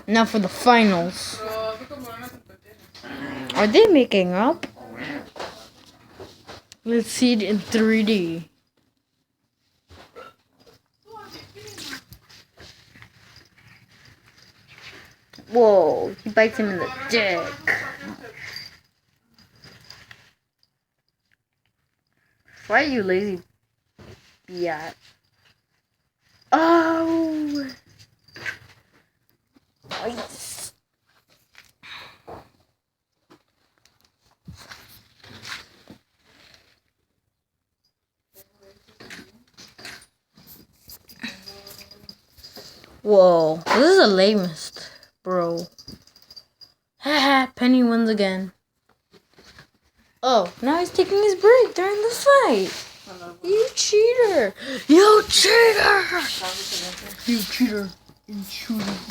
Now for the finals. Are they making up? Let's see it in 3D. Whoa, he bites him in the dick. Why are you lazy, biatch? Oh! Nice. Whoa, this is the lamest, bro. Haha, Penny wins again. Oh, now he's taking his break during the fight. You cheater! You cheater! You cheater! You cheater!